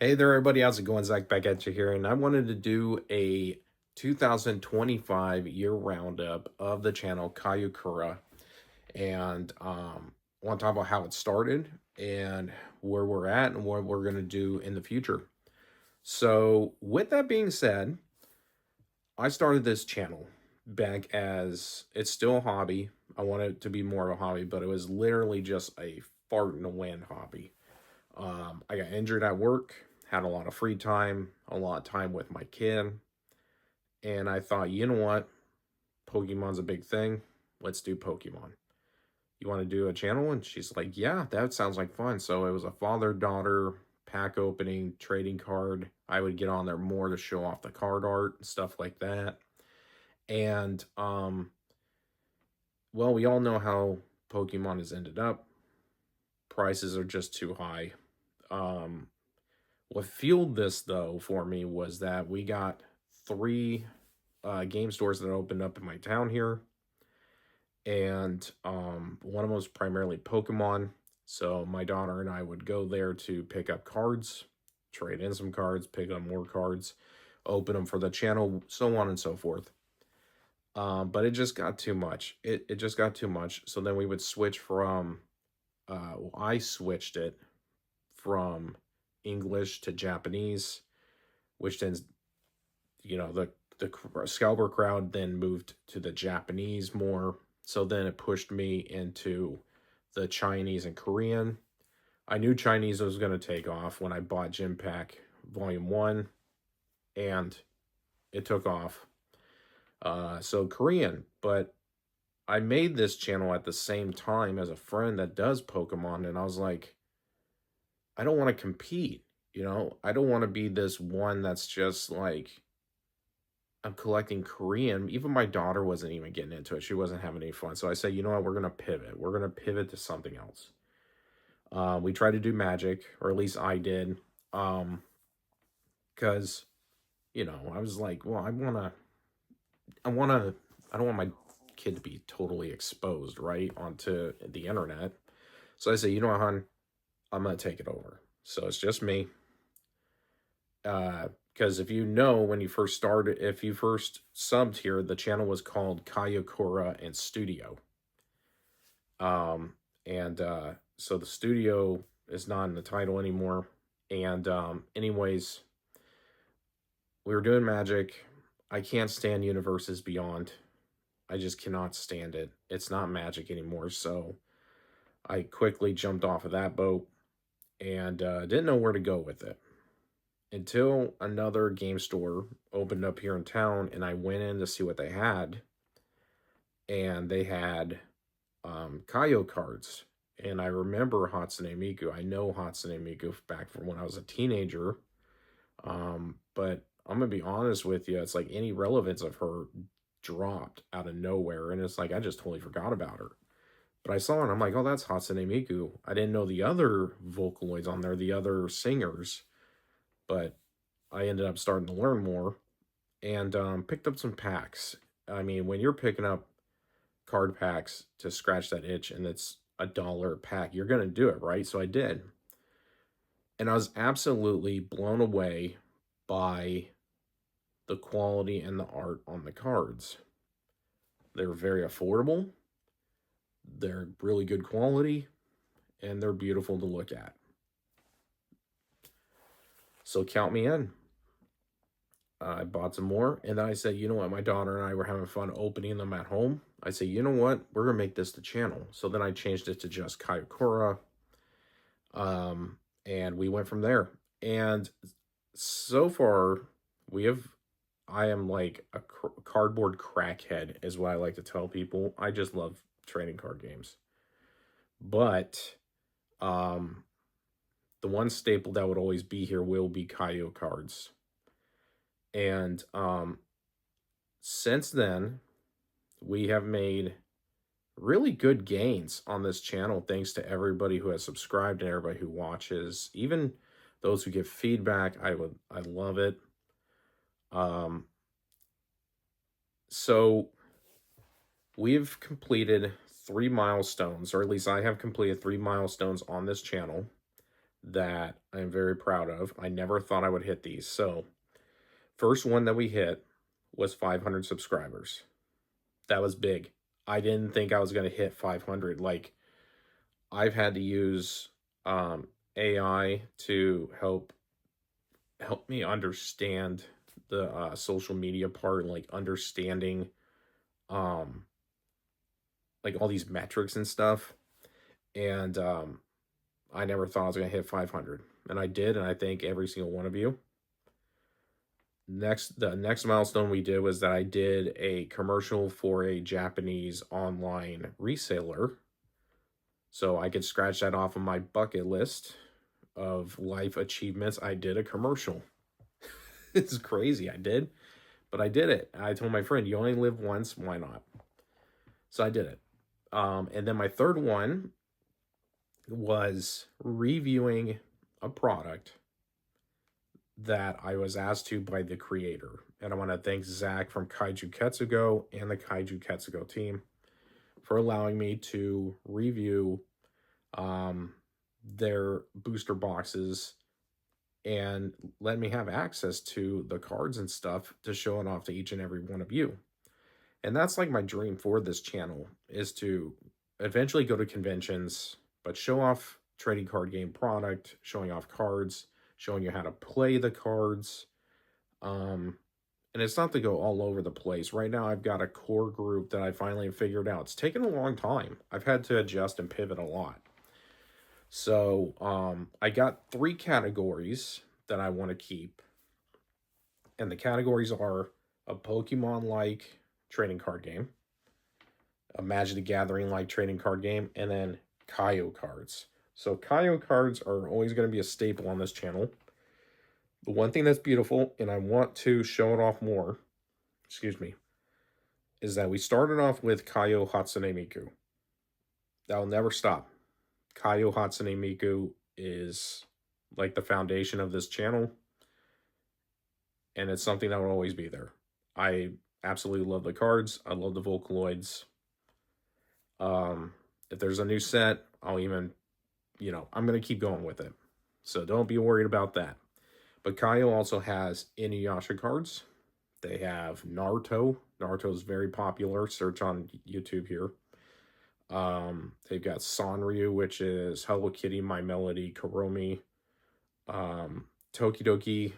Hey there, everybody. How's it going? Zach back at you here. And I wanted to do a 2025 year roundup of the channel Kayukura. And want to talk about how it started and where we're at and what we're going to do in the future. So, with that being said, I started this channel back as it's still a hobby. I want it to be more of a hobby, but it was literally just a fart in the wind hobby. I got injured at work, had a lot of free time, a lot of time with my kid, and I thought, you know what? Pokemon's a big thing. Let's do Pokemon. You want to do a channel? And she's like, yeah, that sounds like fun. So it was a father daughter pack opening, trading card. I would get on there more to show off the card art and stuff like that. And, well, we all know how Pokemon has ended up. Prices are just too high. Um, What fueled this though for me was that we got three game stores that opened up in my town here, and one of them was primarily Pokemon. So my daughter and I would go there to pick up cards, trade in some cards, pick up more cards, open them for the channel, so on and so forth. But it just got too much. It just got too much. So then we would switch from I switched it from English to Japanese, which then, the scalper crowd then moved to the Japanese more. So then it pushed me into the Chinese and Korean. I knew Chinese was going to take off when I bought Gym Pack Volume 1, and it took off. So Korean, but I made this channel at the same time as a friend that does Pokemon, and I was like, I don't want to compete. I don't want to be this one that's just like, I'm collecting Korean. Even my daughter wasn't even getting into it. She wasn't having any fun. So I said, you know what? We're going to pivot. We're going to pivot to something else. We tried to do magic, or at least I did. Because, I was like, well, I don't want my kid to be totally exposed, right, onto the internet. So I said, you know what, hon? I'm going to take it over. So it's just me. Because if you know, when you first started, if you first subbed here, the channel was called Kayakura and Studio. And so the studio is not in the title anymore. And anyways, we were doing magic. I can't stand Universes Beyond. I just cannot stand it. It's not magic anymore. So I quickly jumped off of that boat and didn't know where to go with it until another game store opened up here in town, and I went in to see what they had, and they had Kaio cards. And I remember Hatsune Miku. I know Hatsune Miku back from when I was a teenager. But I'm gonna be honest with you, it's like any relevance of her dropped out of nowhere, and it's like I just totally forgot about her. But I saw her and I'm like, oh, that's Hatsune Miku. I didn't know the other Vocaloids on there, the other singers, but I ended up starting to learn more and picked up some packs. I mean, when you're picking up card packs to scratch that itch and it's $1 a pack, you're going to do it, right? So I did. And I was absolutely blown away by the quality and the art on the cards. They're very affordable, they're really good quality, and they're beautiful to look at. So count me in. I bought some more, and then I said, you know what? My daughter and I were having fun opening them at home. I said, you know what? We're gonna make this the channel. So then I changed it to just Kayakura, and we went from there. And so far, we have. I am like a cardboard crackhead, is what I like to tell people. I just love trading card games, but um, the one staple that would always be here will be Kaio cards. And since then, we have made really good gains on this channel thanks to everybody who has subscribed and everybody who watches, even those who give feedback. I love it. Um so we've completed 3 milestones, or at least I have completed 3 milestones on this channel. that I'm very proud of. I never thought I would hit these. So, first one that we hit was 500 subscribers. That was big. I didn't think I was going to hit 500. Like, I've had to use AI to help me understand the social media part, like understanding um like all these metrics and stuff. And I never thought I was going to hit 500, and I did, and I thank every single one of you. The next milestone we did was that I did a commercial for a Japanese online reseller, so I could scratch that off of my bucket list of life achievements. I did a commercial. It's crazy. I did, but I did it. I told my friend, "You only live once. Why not?" So I did it. And then my third one was reviewing a product that I was asked to by the creator. And I want to thank Zach from Kaiju Ketsugo and the Kaiju Ketsugo team for allowing me to review their booster boxes and let me have access to the cards and stuff to show it off to each and every one of you. And that's like my dream for this channel, is to eventually go to conventions, but show off trading card game product, showing off cards, showing you how to play the cards. And it's not to go all over the place. Right now, I've got a core group that I finally figured out. It's taken a long time. I've had to adjust and pivot a lot. So I got 3 categories that I want to keep. And the categories are a Pokemon-like trading card game, a Magic the Gathering-like trading card game, and then Kaio cards. So Kaio cards are always going to be a staple on this channel. The one thing that's beautiful, and I want to show it off more, is that we started off with Kaio Hatsune Miku. That'll never stop. Kaio Hatsune Miku is like the foundation of this channel, and it's something that will always be there. I absolutely love the cards. I love the Vocaloids. If there's a new set, I'll even, I'm going to keep going with it. So don't be worried about that. But Kaio also has Inuyasha cards. They have Naruto. Naruto is very popular. Search on YouTube here. They've got Sanryu, which is Hello Kitty, My Melody, Kuromi, Tokidoki,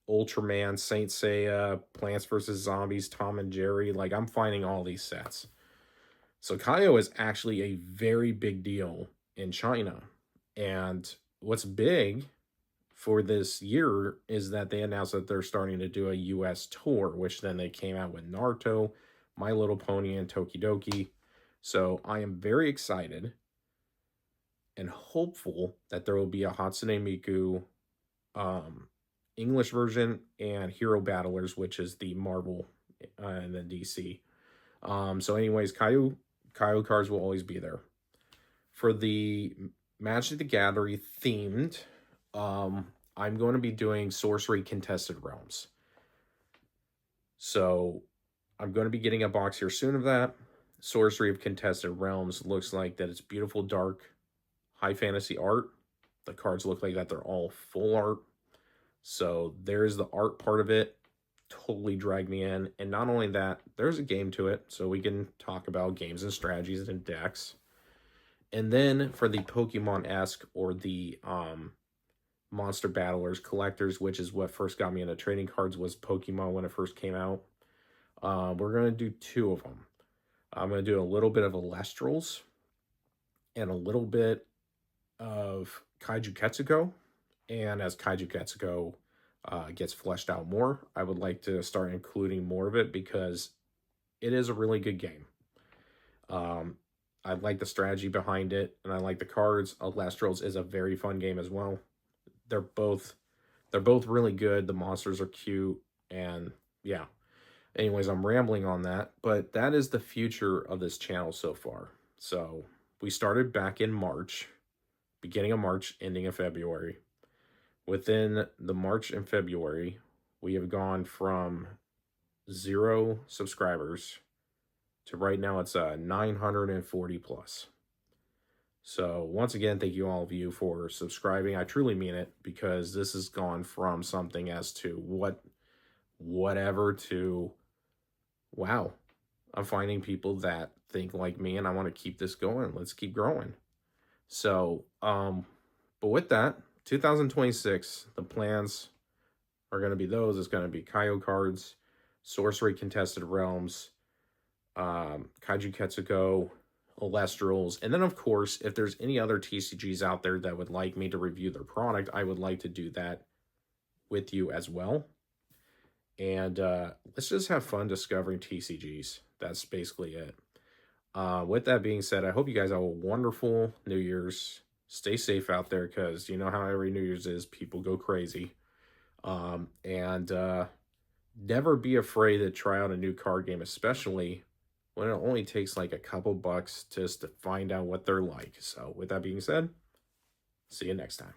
Ultraman, Saint Seiya, Plants vs. Zombies, Tom and Jerry. Like, I'm finding all these sets. So Kaio is actually a very big deal in China. And what's big for this year is that they announced that they're starting to do a US tour, which then they came out with Naruto, My Little Pony, and Tokidoki. So I am very excited and hopeful that there will be a Hatsune Miku English version and Hero Battlers, which is the Marvel and the DC. So anyways, Kaio cards will always be there. For the Magic the Gathering themed, I'm going to be doing Sorcery Contested Realms. So I'm going to be getting a box here soon of that. Sorcery of Contested Realms looks like that it's beautiful, dark, high fantasy art. The cards look like that they're all full art. So there's the art part of it. Totally dragged me in. And not only that, there's a game to it. So we can talk about games and strategies and decks. And then for the Pokemon-esque or the Monster Battlers collectors, which is what first got me into trading cards, was Pokemon when it first came out. We're going to do 2 of them. I'm going to do a little bit of Alestrals and a little bit of Kaiju Ketsugo. And as Kaiju Ketsugo gets fleshed out more, I would like to start including more of it because it is a really good game. I like the strategy behind it, and I like the cards. Alestrals is a very fun game as well. They're both really good. The monsters are cute, and yeah. Anyways, I'm rambling on that, but that is the future of this channel so far. So we started back in March, beginning of March, ending of February. Within the March and February, we have gone from 0 subscribers to right now it's 940 plus. So once again, thank you all of you for subscribing. I truly mean it, because this has gone from something as to whatever to, wow, I'm finding people that think like me and I want to keep this going. Let's keep growing. So, but with that, 2026, the plans are going to be those. It's going to be Kaio cards, Sorcery Contested Realms, Kaiju Ketsuko, Alestrals, and then of course, if there's any other TCGs out there that would like me to review their product, I would like to do that with you as well. And let's just have fun discovering TCGs. That's basically it. With that being said, I hope you guys have a wonderful New Year's. Stay safe out there, because you know how every New Year's is. People go crazy. And never be afraid to try out a new card game, especially when it only takes like a couple bucks just to find out what they're like. So with that being said, see you next time.